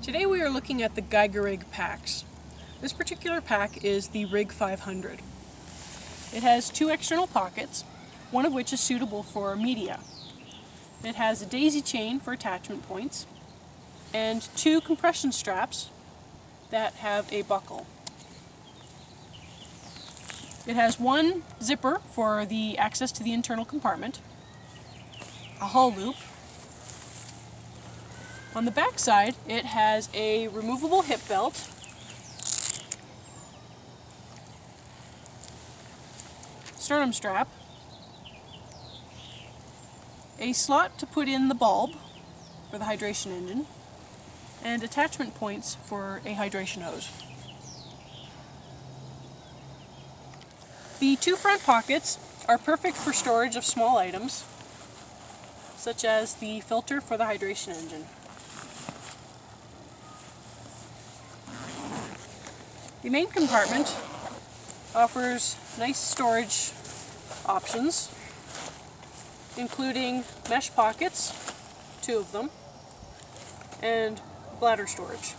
Today we are looking at the Geigerrig packs. This particular pack is the RIG 500. It has two external pockets, one of which is suitable for media. It has a daisy chain for attachment points and two compression straps that have a buckle. It has one zipper for the access to the internal compartment, a hull loop. On the back side, it has a removable hip belt, sternum strap, a slot to put in the bulb for the hydration engine, and attachment points for a hydration hose. The two front pockets are perfect for storage of small items, such as the filter for the hydration engine. The main compartment offers nice storage options, including mesh pockets, two of them, and bladder storage.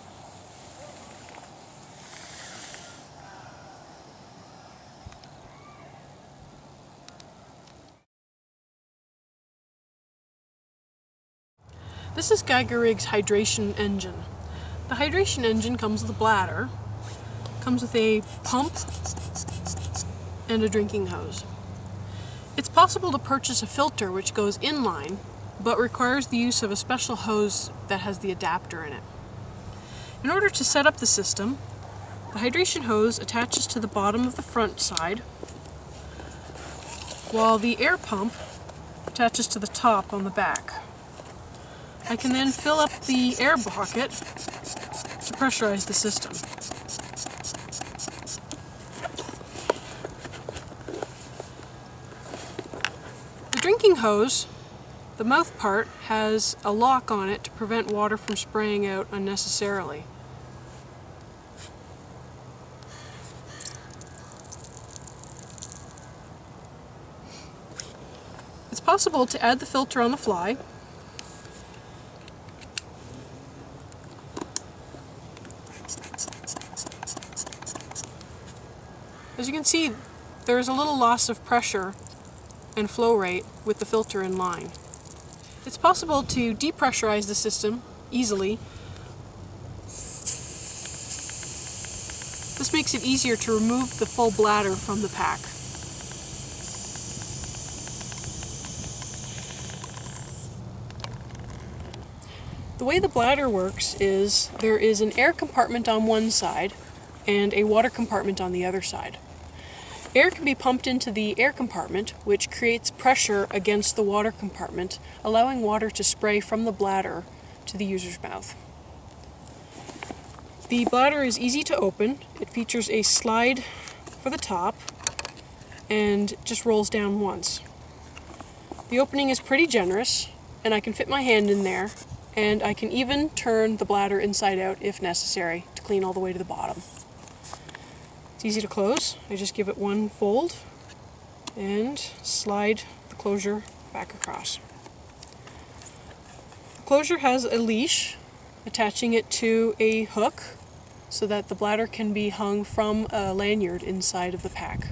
This is Geigerrig's hydration engine. The hydration engine comes with a bladder, comes with a pump, and a drinking hose. It's possible to purchase a filter which goes inline, but requires the use of a special hose that has the adapter in it. In order to set up the system, the hydration hose attaches to the bottom of the front side, while the air pump attaches to the top on the back. I can then fill up the air bucket to pressurize the system. The drinking hose, the mouth part, has a lock on it to prevent water from spraying out unnecessarily. It's possible to add the filter on the fly. As you can see, there is a little loss of pressure and flow rate with the filter in line. It's possible to depressurize the system easily. This makes it easier to remove the full bladder from the pack. The way the bladder works is there is an air compartment on one side and a water compartment on the other side. Air can be pumped into the air compartment, which creates pressure against the water compartment, allowing water to spray from the bladder to the user's mouth. The bladder is easy to open. It features a slide for the top and just rolls down once. The opening is pretty generous, and I can fit my hand in there, and I can even turn the bladder inside out if necessary to clean all the way to the bottom. It's easy to close. I just give it one fold and slide the closure back across. The closure has a leash attaching it to a hook so that the bladder can be hung from a lanyard inside of the pack.